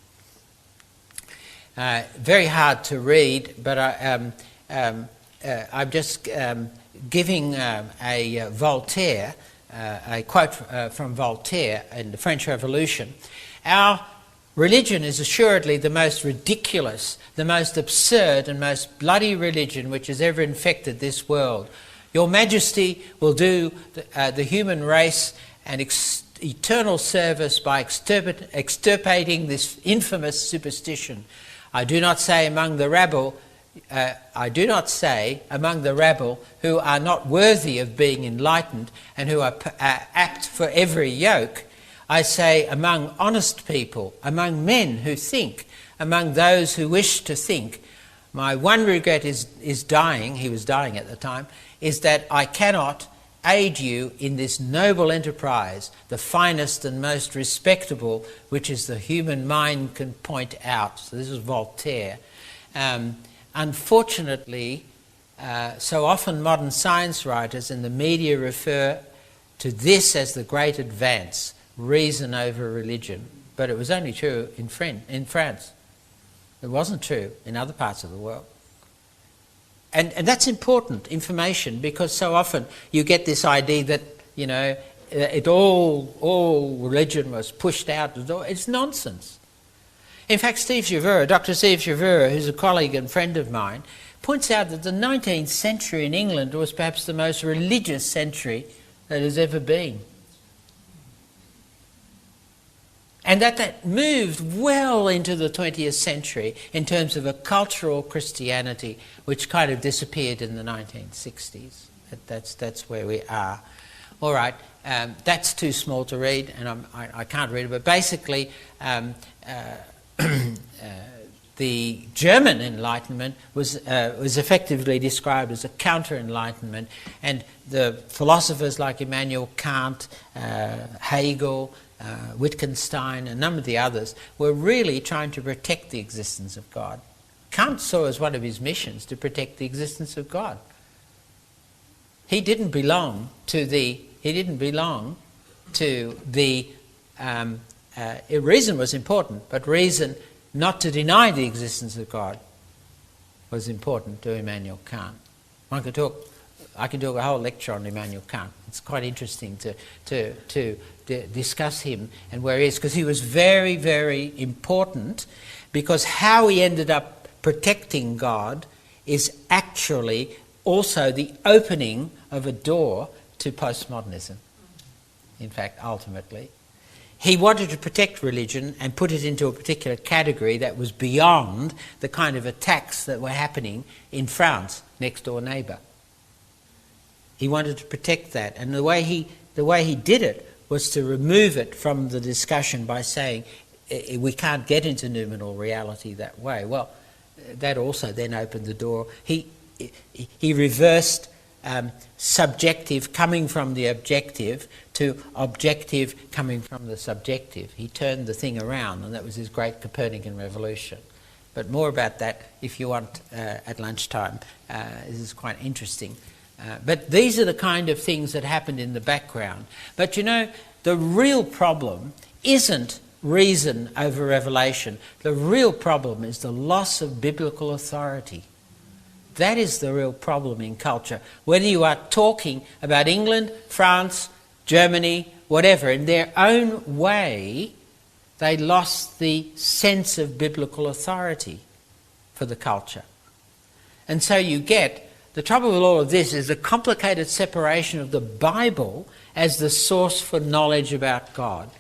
Very hard to read, but I'm just giving a Voltaire, a quote from Voltaire in the French Revolution. Our religion is assuredly the most ridiculous, the most absurd and most bloody religion which has ever infected this world. Your Majesty will do the human race an eternal service by extirpating this infamous superstition. I do not say among the rabble who are not worthy of being enlightened and who are apt for every yoke. I say among honest people, among men who think, among those who wish to think. My one regret is dying, he was dying at the time, is that I cannot aid you in this noble enterprise, the finest and most respectable, which is the human mind can point out. So this is Voltaire. Unfortunately, so often modern science writers and the media refer to this as the great advance, reason over religion. But it was only true in France. It wasn't true in other parts of the world. And that's important information, because so often you get this idea that, all religion was pushed out the door. It's nonsense. In fact, Dr. Steve Chevreul, who's a colleague and friend of mine, points out that the 19th century in England was perhaps the most religious century that has ever been. And that moved well into the 20th century in terms of a cultural Christianity which kind of disappeared in the 1960s. That's where we are. All right, that's too small to read, and I can't read it, but basically the German Enlightenment was effectively described as a counter-Enlightenment, and the philosophers like Immanuel Kant, Hegel, Wittgenstein, a number of the others were really trying to protect the existence of God. Kant saw as one of his missions to protect the existence of God. He didn't belong to the. Reason was important, but reason not to deny the existence of God was important to Immanuel Kant. I can talk a whole lecture on Immanuel Kant. It's quite interesting to discuss him and where he is, because he was very, very important, because how he ended up protecting God is actually also the opening of a door to postmodernism, in fact, ultimately. He wanted to protect religion and put it into a particular category that was beyond the kind of attacks that were happening in France, next door neighbour. He wanted to protect that, and the way he did it was to remove it from the discussion by saying we can't get into noumenal reality that way. Well, that also then opened the door. He reversed subjective coming from the objective to objective coming from the subjective. He turned the thing around, and that was his great Copernican revolution. But more about that if you want at lunchtime. This is quite interesting. But these are the kind of things that happened in the background. But you know, the real problem isn't reason over revelation. The real problem is the loss of biblical authority. That is the real problem in culture. Whether you are talking about England, France, Germany, whatever, in their own way, they lost the sense of biblical authority for the culture. And so you get, the trouble with all of this is the complicated separation of the Bible as the source for knowledge about God.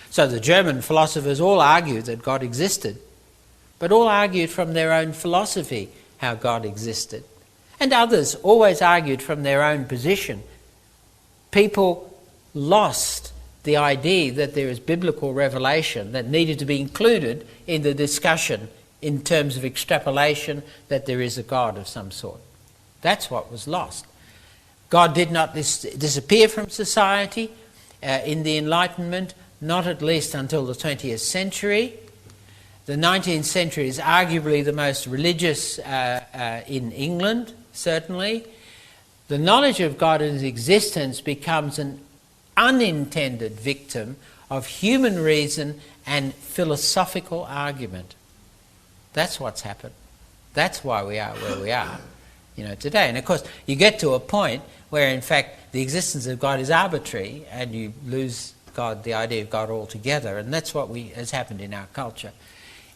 So the German philosophers all argued that God existed, but all argued from their own philosophy how God existed. And others always argued from their own position. People lost the idea that there is biblical revelation that needed to be included in the discussion in terms of extrapolation that there is a God of some sort. That's what was lost. God did not disappear from society in the Enlightenment, not at least until the 20th century. The 19th century is arguably the most religious in England, certainly. The knowledge of God and his existence becomes an unintended victim of human reason and philosophical argument. That's what's happened. That's why we are where we are, today. And of course, you get to a point where, in fact, the existence of God is arbitrary, and you lose God, the idea of God altogether. And that's what has happened in our culture.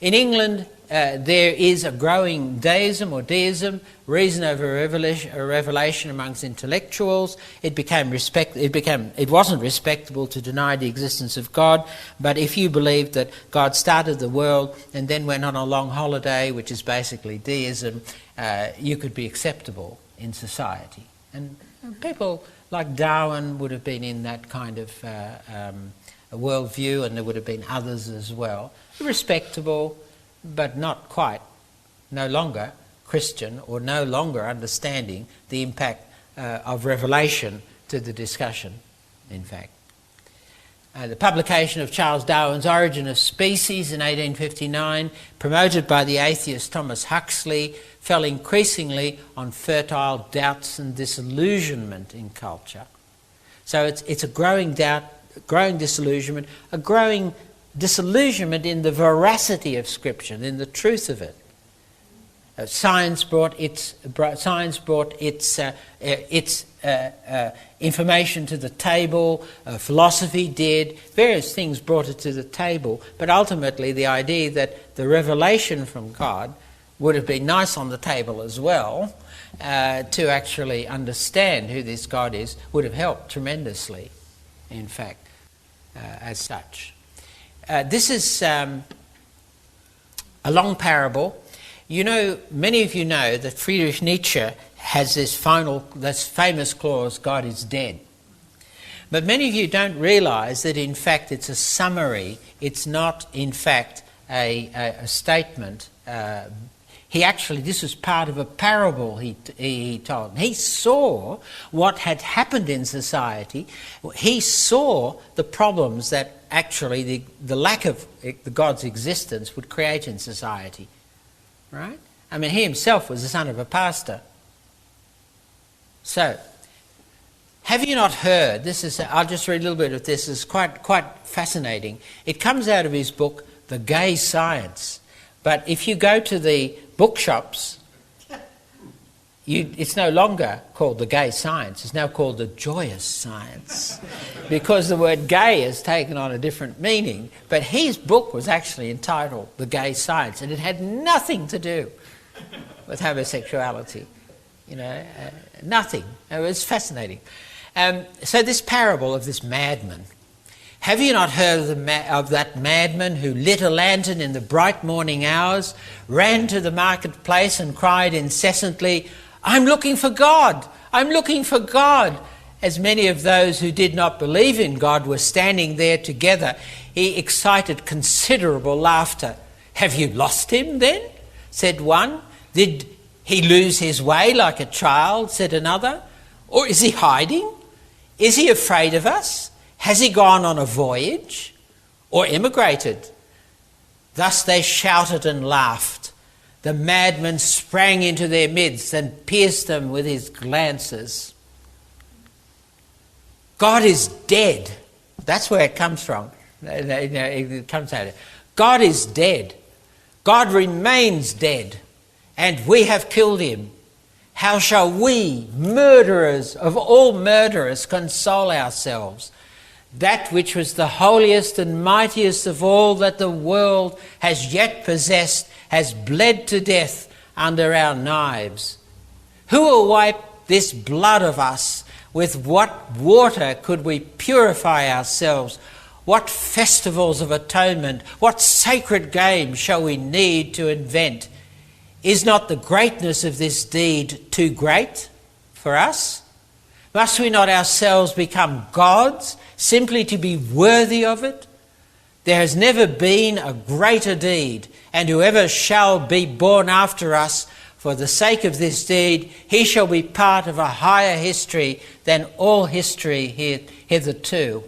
In England, there is a growing deism or deism, reason over revelation amongst intellectuals. It wasn't respectable to deny the existence of God, but if you believed that God started the world and then went on a long holiday, which is basically deism, you could be acceptable in society. And people like Darwin would have been in that kind of worldview, and there would have been others as well. Respectable, but not quite, no longer Christian, or no longer understanding the impact of revelation to the discussion, in fact. The publication of Charles Darwin's Origin of Species in 1859, promoted by the atheist Thomas Huxley, fell increasingly on fertile doubts and disillusionment in culture. So it's a growing doubt, growing disillusionment, a growing disillusionment in the veracity of Scripture, in the truth of it. Science brought its information to the table. Philosophy did. Various things brought it to the table. But ultimately, the idea that the revelation from God would have been nice on the table as well, to actually understand who this God is, would have helped tremendously, in fact, as such. this is a long parable. You know, many of you know that Friedrich Nietzsche has this famous clause, God is dead. But many of you don't realise that in fact it's a summary. It's not in fact a statement. This was part of a parable he told. He saw what had happened in society. He saw the problems that actually the lack of the God's existence would create in society. Right? I mean, he himself was the son of a pastor. So, have you not heard, I'll just read a little bit of this, it's quite fascinating. It comes out of his book, The Gay Science. But if you go to the bookshops, it's no longer called The Gay Science, it's now called The Joyous Science, because the word gay has taken on a different meaning. But his book was actually entitled The Gay Science, and it had nothing to do with homosexuality. Nothing. It was fascinating. So this parable of this madman. Have you not heard of that madman who lit a lantern in the bright morning hours, ran to the marketplace and cried incessantly, I'm looking for God! I'm looking for God! As many of those who did not believe in God were standing there together, he excited considerable laughter. Have you lost him then? Said one. Did he lose his way like a child? Said another. Or is he hiding? Is he afraid of us? Has he gone on a voyage or emigrated? Thus they shouted and laughed. The madman sprang into their midst and pierced them with his glances. God is dead. That's where it comes from. It comes out of it. God is dead. God remains dead, and we have killed him. How shall we, murderers of all murderers, console ourselves? That which was the holiest and mightiest of all that the world has yet possessed has bled to death under our knives. Who will wipe this blood of us? With what water could we purify ourselves? What festivals of atonement, what sacred games shall we need to invent? Is not the greatness of this deed too great for us? Must we not ourselves become gods simply to be worthy of it? There has never been a greater deed, and whoever shall be born after us, for the sake of this deed, he shall be part of a higher history than all history hitherto.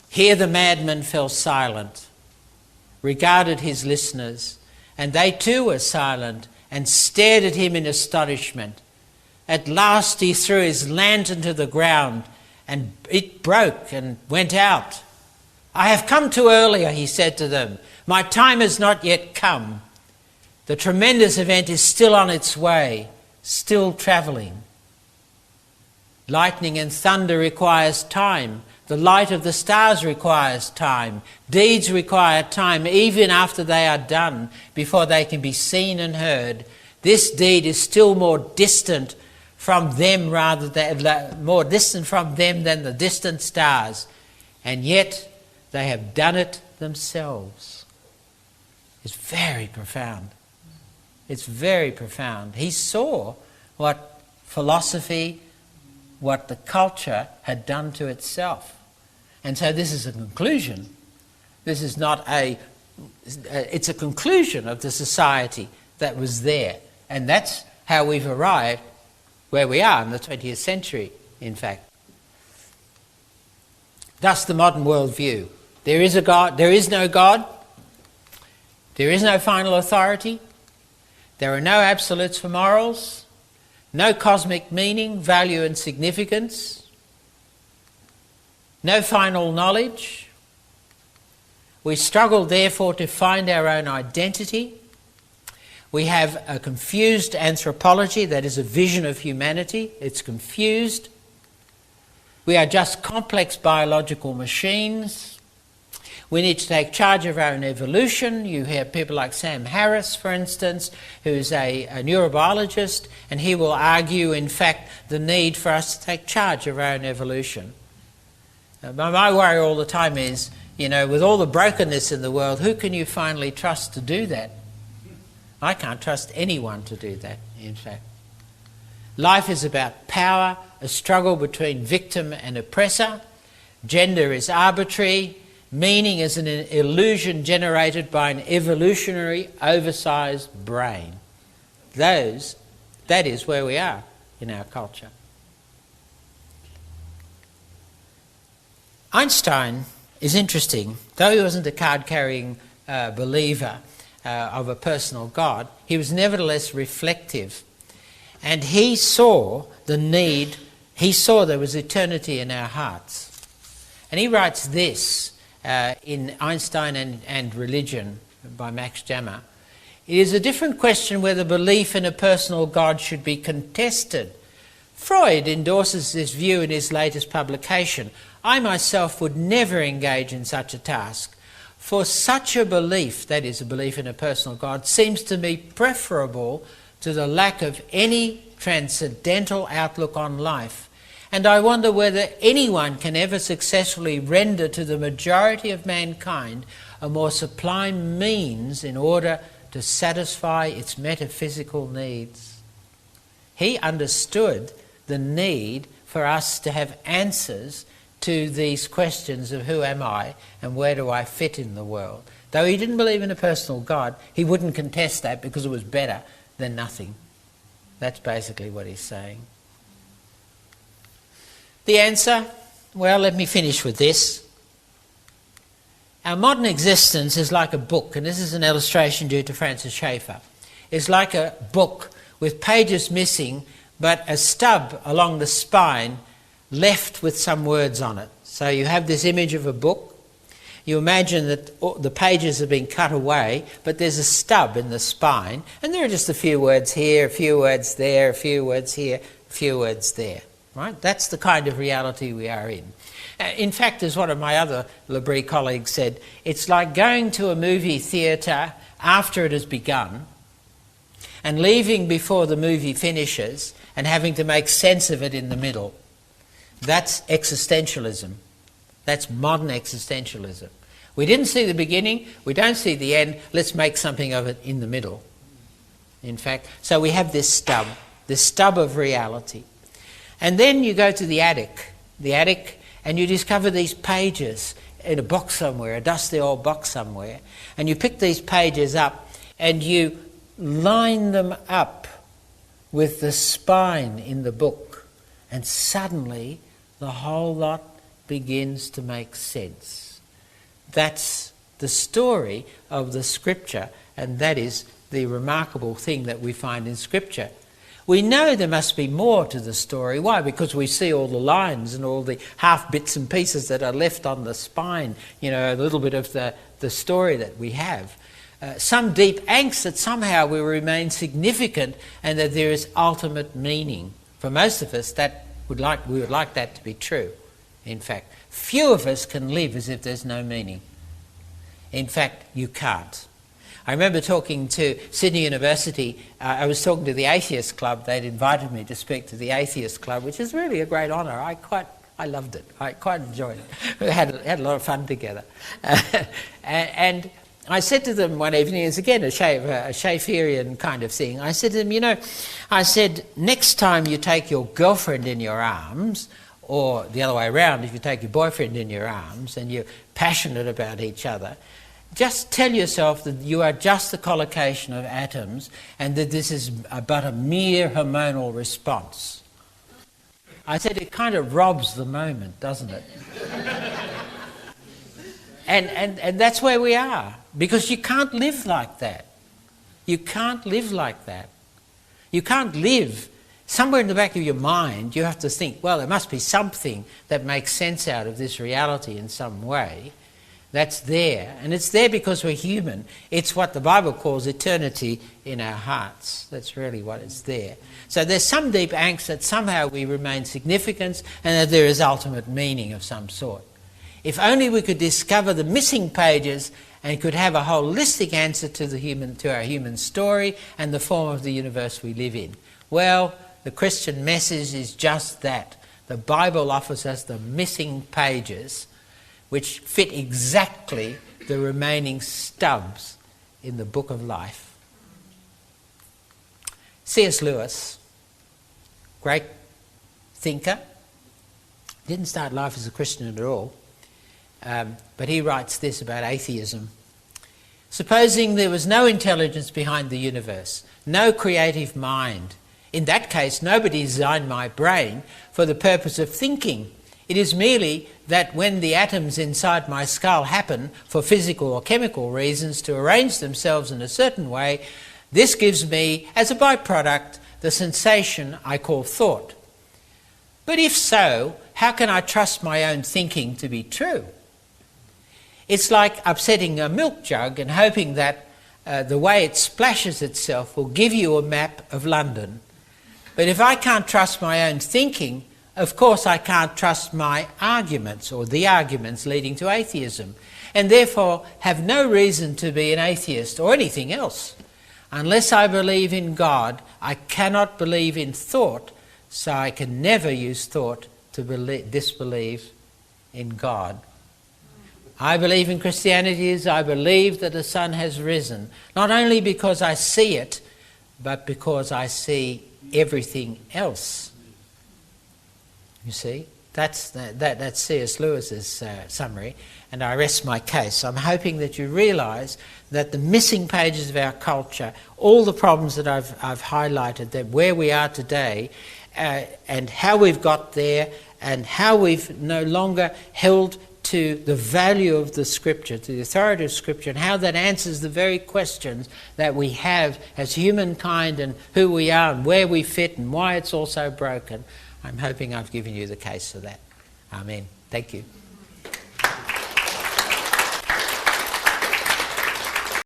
Here the madman fell silent, regarded his listeners, and they too were silent and stared at him in astonishment. At last he threw his lantern to the ground, and it broke and went out. I have come too early, he said to them. My time has not yet come. The tremendous event is still on its way, still travelling. Lightning and thunder requires time. The light of the stars requires time. Deeds require time even after they are done, before they can be seen and heard. This deed is still more distant from them than the distant stars, and yet they have done it themselves. It's very profound. It's very profound. He saw what philosophy, what the culture had done to itself. And so this is a conclusion. This is not it's a conclusion of the society that was there. And that's how we've arrived where we are in the 20th century, in fact. Thus the modern worldview. There is a God, there is no God, there is no final authority, there are no absolutes for morals, no cosmic meaning, value and significance, no final knowledge. We struggle therefore to find our own identity. We have a confused anthropology that is a vision of humanity. It's confused. We are just complex biological machines. We need to take charge of our own evolution. You hear people like Sam Harris, for instance, who's a neurobiologist, and he will argue, in fact, the need for us to take charge of our own evolution. My worry all the time is with all the brokenness in the world, who can you finally trust to do that? I can't trust anyone to do that, in fact. Life is about power, a struggle between victim and oppressor. Gender is arbitrary. Meaning is an illusion generated by an evolutionary, oversized brain. That is where we are in our culture. Einstein is interesting. Though he wasn't a card-carrying believer of a personal God, he was nevertheless reflective. And he saw the need, he saw there was eternity in our hearts. And he writes this in Einstein and Religion by Max Jammer. It is a different question whether belief in a personal God should be contested. Freud endorses this view in his latest publication. I myself would never engage in such a task, for such a belief, that is a belief in a personal God, seems to me preferable to the lack of any transcendental outlook on life. And I wonder whether anyone can ever successfully render to the majority of mankind a more sublime means in order to satisfy its metaphysical needs. He understood the need for us to have answers to these questions of who am I and where do I fit in the world. Though he didn't believe in a personal God, he wouldn't contest that because it was better than nothing. That's basically what he's saying. The answer? Well, let me finish with this. Our modern existence is like a book, and this is an illustration due to Francis Schaeffer. It's like a book with pages missing, but a stub along the spine left with some words on it. So you have this image of a book. You imagine that the pages have been cut away, but there's a stub in the spine, and there are just a few words here, a few words there, a few words here, a few words there. Right? That's the kind of reality we are in. In fact, as one of my other L'Abri colleagues said, it's like going to a movie theatre after it has begun and leaving before the movie finishes and having to make sense of it in the middle. That's existentialism. That's modern existentialism. We didn't see the beginning, we don't see the end, let's make something of it in the middle. In fact, so we have this stub of reality. And then you go to the attic, and you discover these pages in a box somewhere, a dusty old box somewhere, and you pick these pages up and you line them up with the spine in the book, and suddenly the whole lot begins to make sense. That's the story of the Scripture, and that is the remarkable thing that we find in Scripture. We know there must be more to the story. Why? Because we see all the lines and all the half bits and pieces that are left on the spine, a little bit of the story that we have. Some deep angst that somehow we remain significant and that there is ultimate meaning. For most of us, we would like that to be true. In fact, few of us can live as if there's no meaning. In fact, you can't. I remember talking to Sydney University. I was talking to the Atheist Club. They'd invited me to speak to the Atheist Club, which is really a great honour. I loved it. I quite enjoyed it. We had a lot of fun together. And I said to them one evening, it's again a Schaefferian kind of thing. I said to them, next time you take your girlfriend in your arms, or the other way around, if you take your boyfriend in your arms and you're passionate about each other, just tell yourself that you are just the collocation of atoms and that this is but a mere hormonal response. I said it kind of robs the moment, doesn't it? and that's where we are, because you can't live like that. You can't live like that. You can't live. Somewhere in the back of your mind you have to think, well, there must be something that makes sense out of this reality in some way. That's there, and it's there because we're human. It's what the Bible calls eternity in our hearts. That's really what is there. So there's some deep angst that somehow we remain significant and that there is ultimate meaning of some sort. If only we could discover the missing pages and could have a holistic answer to our human story and the form of the universe we live in. Well, the Christian message is just that. The Bible offers us the missing pages, which fit exactly the remaining stubs in the book of life. C.S. Lewis, great thinker, didn't start life as a Christian at all, but he writes this about atheism. Supposing there was no intelligence behind the universe, no creative mind. In that case, nobody designed my brain for the purpose of thinking. It is merely that when the atoms inside my skull happen, for physical or chemical reasons, to arrange themselves in a certain way, this gives me, as a byproduct, the sensation I call thought. But if so, how can I trust my own thinking to be true? It's like upsetting a milk jug and hoping that the way it splashes itself will give you a map of London. But if I can't trust my own thinking, of course I can't trust my arguments or the arguments leading to atheism, and therefore have no reason to be an atheist or anything else. Unless I believe in God, I cannot believe in thought, so I can never use thought to disbelieve in God. I believe in Christianity as I believe that the sun has risen, not only because I see it, but because I see everything else. You see, that's C.S. Lewis's summary, and I rest my case. I'm hoping that you realise that the missing pages of our culture, all the problems that I've highlighted, that where we are today, and how we've got there, and how we've no longer held to the value of the Scripture, to the authority of Scripture, and how that answers the very questions that we have as humankind and who we are and where we fit and why it's all so broken. I'm hoping I've given you the case for that. Amen. Thank you.